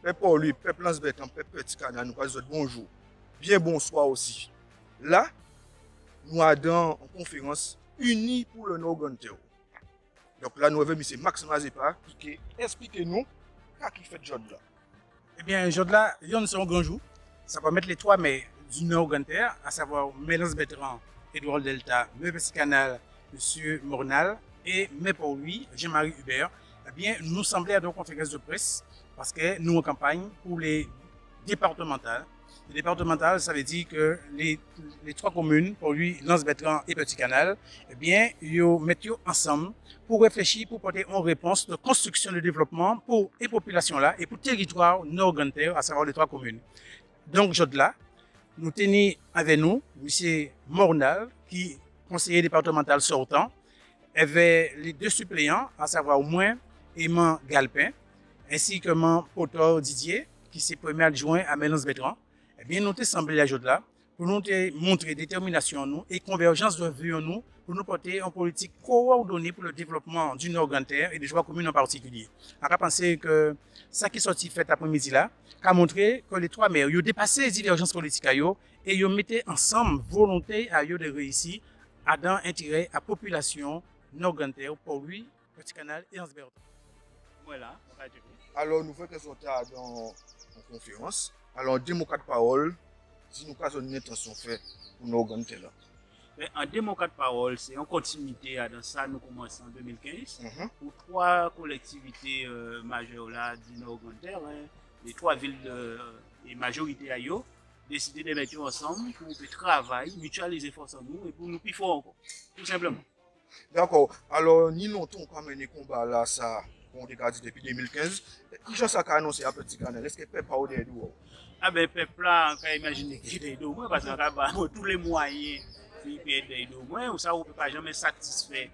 peuple Port-Louis, peuple Lance-Bertrand, peuple Petit Canal, nous passons bonjour. Bien bonsoir aussi. Là, nous avons une conférence unie pour le Nord-Ganteo. Donc là, nous avons M. Max Mazepa qui explique nous qui fait job là. Eh bien, jour là, il y a un grand jour. Ça va mettre les 3 mai du Nord-Ganteo, à savoir Mélance Bertrand, Edouard Delta, M. Petit Canal, M. Mornal et M. Port-Louis, Jean-Marie Hubert. Eh bien, nous semblait à une conférence de presse parce que nous en campagne pour les départementales. Les départementales, ça veut dire que les 3 communes, pour lui, Lance-Bertrand et Petit Canal, eh bien, ils mettent ensemble pour réfléchir, pour porter une réponse de construction de développement pour les populations là et pour le territoire nord-gantien, à savoir les 3 communes. Donc, là, nous tenons avec nous M. Mornal, qui est conseiller départemental sortant, avec les 2 suppléants, à savoir au moins Eman Galpin, ainsi que mon poteur Didier, qui est premier adjoint à Mélance Bertrand. Eh bien, nous sommes semblés là pour nous montrer détermination en nous et convergence de vue en nous pour nous porter une politique coordonnée pour le développement du Nord-Gantien et des 3 communes en particulier. On a pensé que ça qui est sorti fait après-midi là, a montré que les 3 maires ont dépassé les divergences politiques et ils mettaient ensemble volonté à eux de réussir à dans intérêt à la population Nord-Gantien pour lui, Petit Canal et Lance-Bertrand. Voilà. Alors, nous faisons résultat dans la conférence. Alors, démocrate parole, si nous avons une intention faite pour nous organiser là. En démocrate parole, c'est en continuité dans ça, nous commençons en 2015 pour 3 collectivités majeures là du Nord-Gantien, les 3 villes et majorités à eux, décider de mettre ensemble pour travailler, mutualiser force en nous et pour nous plus fort encore, tout simplement. D'accord. Alors, nous longtemps qu'on mené combat là, ça, on a dit depuis 2015. Qui ça a annoncé à Petit Canal? Est-ce que le peuple a aidé nous? Ah ben, le peuple là, on peut imaginer qu'il est aidé au moins parce qu'on a tous les moyens qui peuvent aider au moins, ou ça, on ne peut pas jamais satisfaire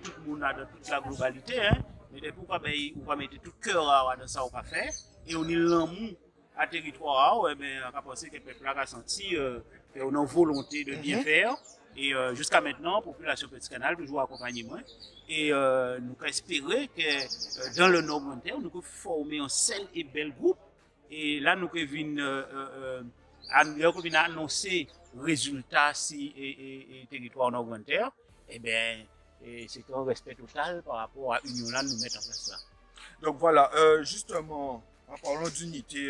tout le monde dans toute la globalité. Hein. Mais pourquoi on va mettre tout le cœur dans ça, on va faire. Et on est l'amour à territoire, on a pensé que le peuple a senti qu'on a une volonté de bien faire. Et jusqu'à maintenant, la population Petit Canal toujours accompagner moi. Et nous espérons que dans le Nord-Gantien, nous pouvons former un seul et bel groupe. Et là, nous pouvons annoncer résultats si et territoire Nord-Gantien. Eh bien, c'est un respect total par rapport à l'union là, nous mettre en place ça. Donc voilà, justement, en parlant d'unité,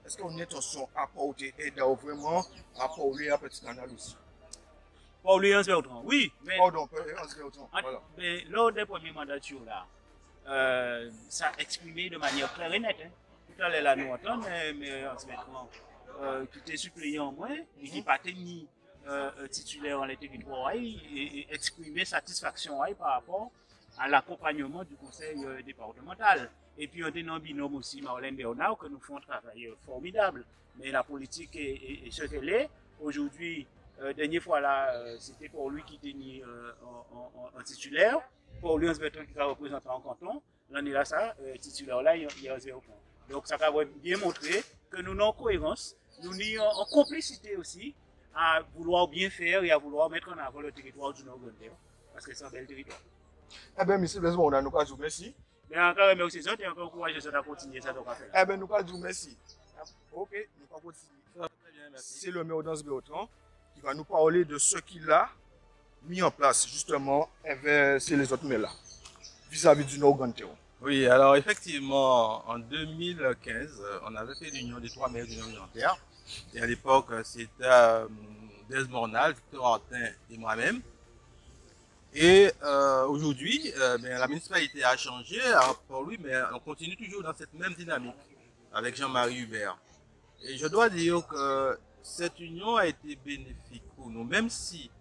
est-ce qu'on a intention à apporter aide vraiment à Port-Louis à Petit Canal aussi? Port-Louis Lance-Bertrand, oui. Mais, pardon, Lance-Bertrand, voilà. Mais lors des premières mandatures là, ça a exprimé de manière claire et nette. Hein. Tout à l'heure là, nous entendons, mais Lance-Bertrand, qui était suppléant en moins, et qui n'a pas tenu titulaire en les territoires, et exprimer satisfaction par rapport à l'accompagnement du conseil départemental. Et puis on a un binôme aussi, Marlène Bernard, que nous font un travail formidable. Mais la politique est ce qu'elle est. Aujourd'hui, dernière fois là, c'était pour lui qui tenait en titulaire, pour lui Lance-Bertrand qui va représenter en canton. L'année là, ça, titulaire là, il y a 0 point. Donc ça va bien montrer que nous sommes en cohérence, nous sommes en complicité aussi à vouloir bien faire et à vouloir mettre en avant le territoire du Nord-Gantien. Parce que c'est un bel territoire. Eh bien, monsieur Blaise, on a nous dit merci. Mais encore merci, ça, et encore encourager ça à continuer ça donc à faire. Eh bien, nous dit merci. Ok, nous allons continuer. C'est le maire Lance-Bertrand qui va nous parler de ce qu'il a mis en place, justement, c'est les autres maires là, vis-à-vis du Nord-Gantien. Oui, alors effectivement, en 2015, on avait fait l'union des 3 maires du Nord-Gantien. Et à l'époque, c'était Des Mornal, Victor Martin et moi-même. Et aujourd'hui, la municipalité a changé pour lui, mais on continue toujours dans cette même dynamique avec Jean-Marie Hubert. Et je dois dire que cette union a été bénéfique pour nous, même si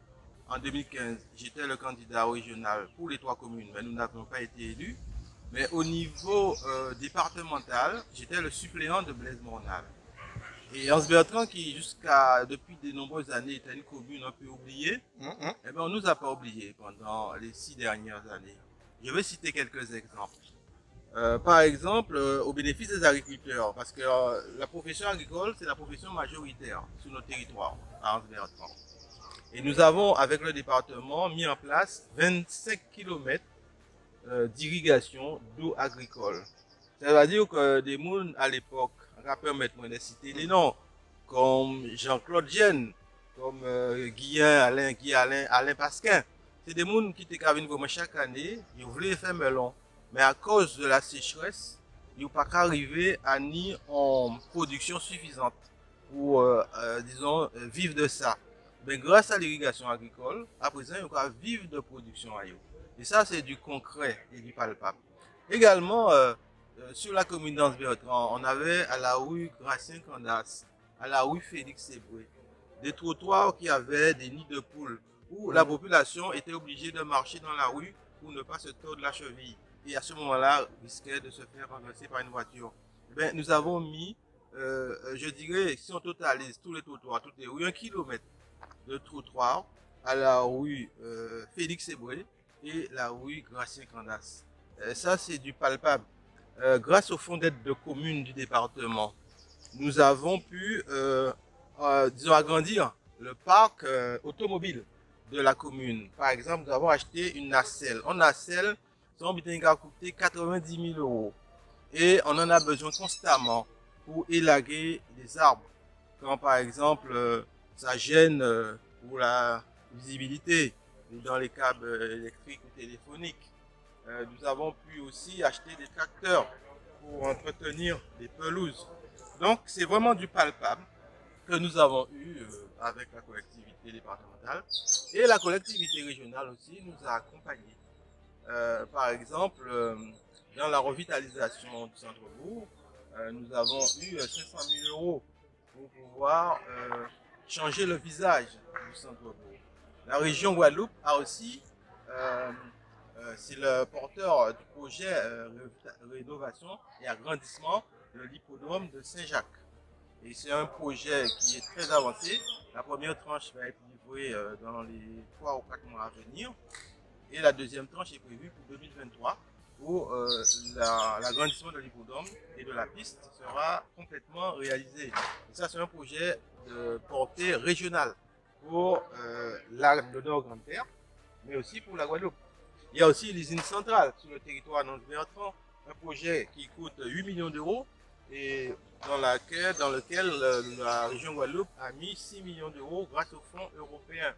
en 2015, j'étais le candidat régional pour les 3 communes, mais nous n'avions pas été élus. Mais au niveau départemental, j'étais le suppléant de Blaise Mornal. Et Lance-Bertrand, qui depuis de nombreuses années était une commune un peu oubliée, eh bien, on ne nous a pas oubliés pendant les 6 dernières années. Je vais citer quelques exemples. Par exemple, au bénéfice des agriculteurs, parce que la profession agricole, c'est la profession majoritaire sur notre territoire, à Lance-Bertrand. Et nous avons, avec le département, mis en place 25 km d'irrigation d'eau agricole. Ça veut dire que des gens à l'époque, on va permettre de citer des noms, comme Jean-Claude Gien, comme Guy Alain, Alain Pasquin. C'est des gens qui étaient venus comme chaque année, ils voulaient faire melon. Mais à cause de la sécheresse, ils n'ont pas arrivé à ni en production suffisante pour, disons, vivre de ça. Mais grâce à l'irrigation agricole, à présent, ils peuvent vivre de production à eux. Et ça, c'est du concret et du palpable. Également, sur la commune d'Anse-Bertrand, on avait à la rue Gratien-Candace, à la rue Félix-Sébré, des trottoirs qui avaient des nids de poules, où la population était obligée de marcher dans la rue pour ne pas se tordre la cheville. Et à ce moment-là, risquait de se faire renverser par une voiture. Eh bien, nous avons mis, je dirais, si on totalise tous les trottoirs, toutes les rues, 1 kilomètre de trottoir à la rue Félix-Sébré et la rue Gratien-Candace. Ça, c'est du palpable. Grâce au fonds d'aide de communes du département, nous avons pu, disons, agrandir le parc automobile de la commune. Par exemple, nous avons acheté une nacelle. En nacelle, son bitin a coûté 90 000 €. Et on en a besoin constamment pour élaguer des arbres. Quand par exemple, ça gêne pour la visibilité dans les câbles électriques ou téléphoniques. Nous avons pu aussi acheter des tracteurs pour entretenir les pelouses. Donc c'est vraiment du palpable que nous avons eu avec la collectivité départementale, et la collectivité régionale aussi nous a accompagnés. Par exemple, dans la revitalisation du centre-bourg, nous avons eu 500 000 € pour pouvoir changer le visage du centre-bourg. La région Guadeloupe a aussi, c'est le porteur du projet rénovation et agrandissement de l'hippodrome de Saint-Jacques. Et c'est un projet qui est très avancé. La première tranche va être livrée dans les 3 ou 4 mois à venir. Et la deuxième tranche est prévue pour 2023, où l'agrandissement de l'hippodrome et de la piste sera complètement réalisé. Et ça, c'est un projet de portée régionale pour le Nord-Grande-Terre, mais aussi pour la Guadeloupe. Il y a aussi l'usine centrale sur le territoire d'Anse-Bertrand, un projet qui coûte 8 millions d'euros et dans lequel la région Guadeloupe a mis 6 millions d'euros grâce aux fonds européens.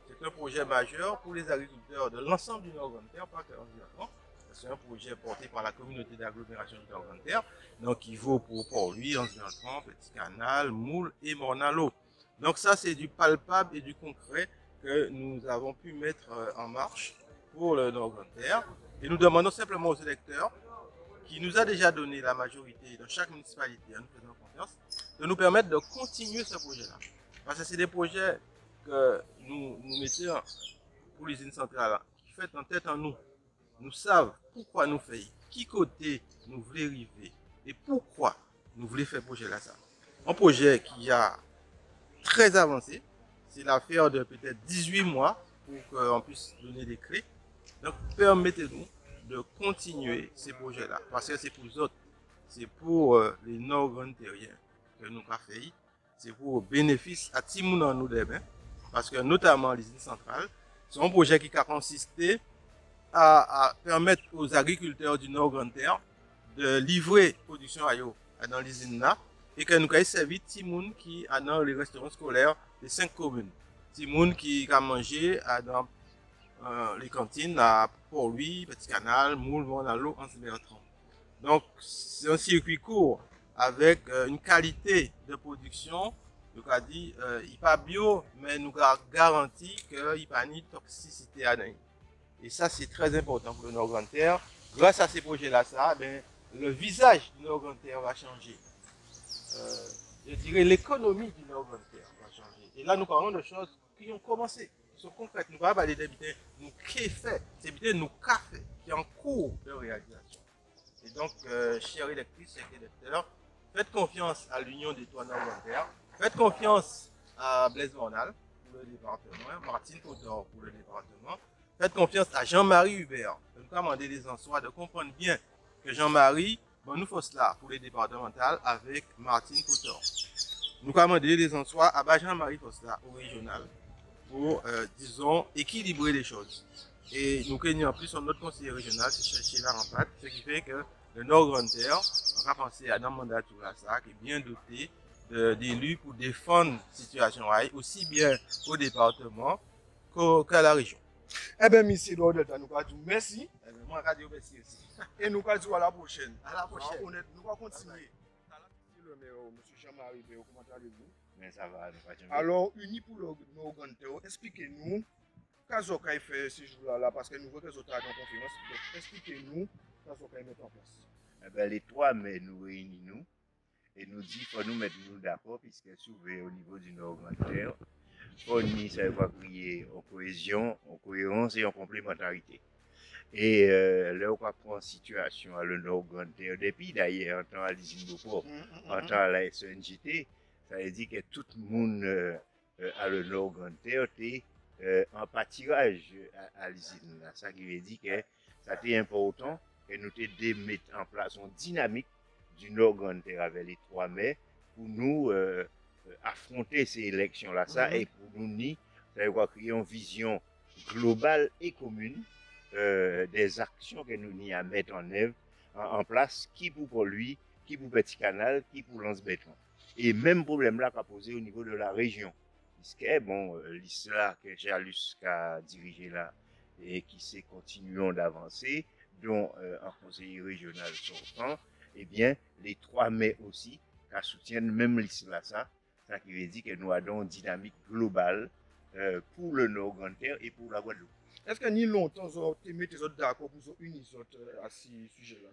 C'est un projet majeur pour les agriculteurs de l'ensemble du Nord-Grande-Terre, pas que Anse-Bertrand. C'est un projet porté par la communauté d'agglomération du Nord-Grande-Terre, donc qui vaut pour Port-Louis, Anse-Bertrand, Petit Canal, Moule et Mornalo. Donc ça, c'est du palpable et du concret que nous avons pu mettre en marche pour le Nord-Grande-Terre. Et nous demandons simplement aux électeurs, qui nous a déjà donné la majorité dans chaque municipalité, en nous faisant confiance, de nous permettre de continuer ce projet-là. Parce que c'est des projets que nous mettons pour l'usine centrale, qui fait en tête en nous. Nous savons pourquoi nous faisons, qui côté nous voulons arriver et pourquoi nous voulons faire ce projet-là. Un projet qui a très avancé, c'est l'affaire de peut-être 18 mois pour qu'on puisse donner des clés. Donc permettez-nous de continuer ces projets-là, parce que c'est pour les autres, c'est pour les Nord-Grande-Terriens que nous avons fait, c'est pour le bénéfice à tout le monde en nous des mains, parce que notamment l'usine centrale, c'est un projet qui a consisté à permettre aux agriculteurs du Nord-Grande-Terre de livrer production à eux dans l'usine là, et que nous avons servi tout le monde qui est dans les restaurants scolaires des 5 communes, tout le monde qui a mangé dans les cantines à Port-Louis, Petit Canal, Moule, Mornalo, Anse-Bertrand. Donc c'est un circuit court avec une qualité de production. Nous avons dit il n'est pas bio, mais nous avons garanti qu'il n'y a pas de toxicité à l'œil. Et ça, c'est très important pour le Nord-Grande-Terre. Grâce à ces projets-là, le visage du Nord-Grande-Terre va changer. Je dirais l'économie du Nord-Grande-Terre va changer. Et là, nous parlons de choses qui ont commencé, qui sont concrètes. Nous ne parlons pas des biens, nous qui fait, c'est biens nous qu'a fait, qui est en cours de réalisation. Et donc, chers électrices, chers électeurs, faites confiance à l'Union des Toits Nord-Grande-Terre. Faites confiance à Blaise Mornal pour le département, Martine Codor pour le département. Faites confiance à Jean-Marie Hubert. Nous demandons les Ansois de comprendre bien que Jean-Marie, nous faisons cela pour les départementales avec Martine Codor. Nous demandons les Ansois à Jean-Marie Fosla au régional pour, disons, équilibrer les choses. Et nous craignons en plus notre conseiller régional, c'est Sheila Rampat, ce qui fait que le Nord Grande Terre, on va penser à un mandat ça qui est bien doté d'élus pour défendre la situation aussi bien au département qu'à la région. Eh bien, monsieur Edouard Delta, nous allons dire merci. Moi, je merci aussi. Et nous allons dire à la prochaine. À la prochaine. Nous allons continuer. Le maire, monsieur Jean-Marie Béo, comment allez-vous? Mais ça va, nous pas Alors, Unis pour le Nord Grande Terre, expliquez-nous, qu'est-ce qu'on a fait ce jour-là, parce que nous voulons que les autres aient une conférence. Expliquez-nous, qu'est-ce qu'on a mis en place. Eh ben, les 3 mai, nous réunissons et nous disons qu'il faut nous mettre d'accord, puisque souvent au niveau du Nord Grande Terre, il ça va crier en cohésion, en cohérence et en complémentarité. Et là, on va prendre situation à le Nord Grande Terre, depuis d'ailleurs, en temps à l'usine Beauport, en temps à la SNJT, ça veut dire que tout le monde à le Nord Grande Terre est en pâturage à l'usine. Ça qui veut dire que ça était important que nous de mettre en place une dynamique du Nord Grande Terre avec les 3 mai pour nous affronter ces élections-là, et pour nous nier, ça veut créer une vision globale et commune des actions que nous n'y à mettre en œuvre, en place, qui pour lui, qui pour Petit Canal, qui pour Lance-Béton. Et même problème là qu'a posé au niveau de la région. Puisque, bon, l'ISLA que Jalus a dirigé là, et qui s'est continuant d'avancer, dont un conseiller régional sortant, eh bien, les 3 mai aussi, qui soutiennent même l'ISLA ça qui veut dire que nous avons une dynamique globale pour le Nord Grande Terre et pour la Guadeloupe. Est-ce que ni longtemps, vous avez mis d'accord pour vous unir à ce sujet-là?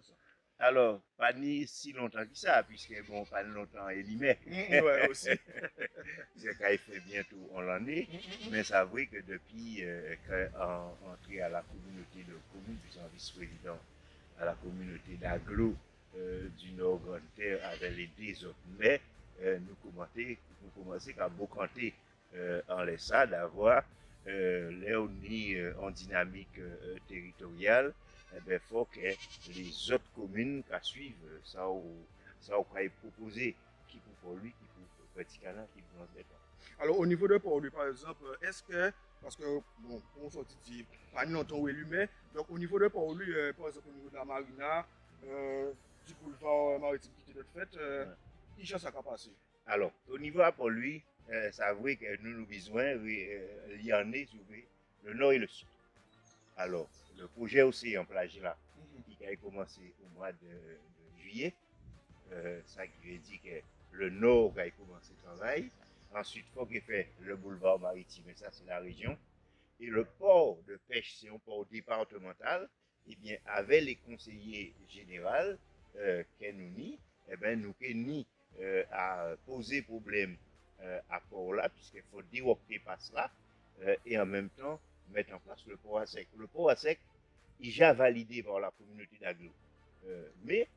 Alors, pas ni si longtemps que ça, puisque bon, pas longtemps et l'hiver. Ouais, aussi. C'est qu'il fait bientôt en l'année, mais ça vrai que depuis entré à la communauté de communes, puis en vice-président à la communauté d'Aglo du Nord Grande Terre avec les 2 autres, mais nous commençons à beaucoup en laissant d'avoir Léonie en dynamique territoriale. Eh bien, il faut que les autres communes qui suivent ça on va proposer qui pour lui, qui pour Petit Canal, qui pour Lance-Béton. Alors, au niveau de Port-Louis, par exemple, est-ce que, parce que, bon, on sortit dit, pas longtemps élu, mais, donc au niveau de Port-Louis, par exemple, au niveau de la marina, du boulevard maritime qui était fait, qui chance à passer? Alors, au niveau de Port-Louis, ça vrai que nous besoin, il y en a souvent, le nord et le sud. Alors, le projet aussi en plage là, qui a commencé au mois de juillet, ça qui veut dire que le nord a commencé le travail. Ensuite, il faut qu'il fasse le boulevard maritime, et ça c'est la région. Et le port de pêche, c'est un port départemental, et bien avec les conseillers généraux, nous ni à poser problème à port là, puisqu'il faut déroquer par cela, et en même temps mettre en place le port à sec. Le port à sec, il est déjà validé par la communauté d'Aglo. Mais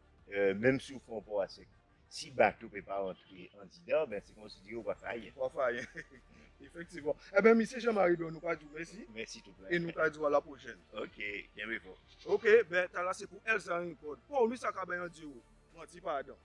même si on fait un port à sec, si le bateau ne peut pas entrer en dedans, ben c'est considéré qu'on va faillir. On va faillir. Effectivement. Eh bien, monsieur Jean-Marie, nous allons dire merci. Merci tout le monde. Et nous allons dire à la prochaine. Ok, bien, ok, ben, là c'est pour Elsa Record. Pour lui, ça va bien dire. Moi, pardon.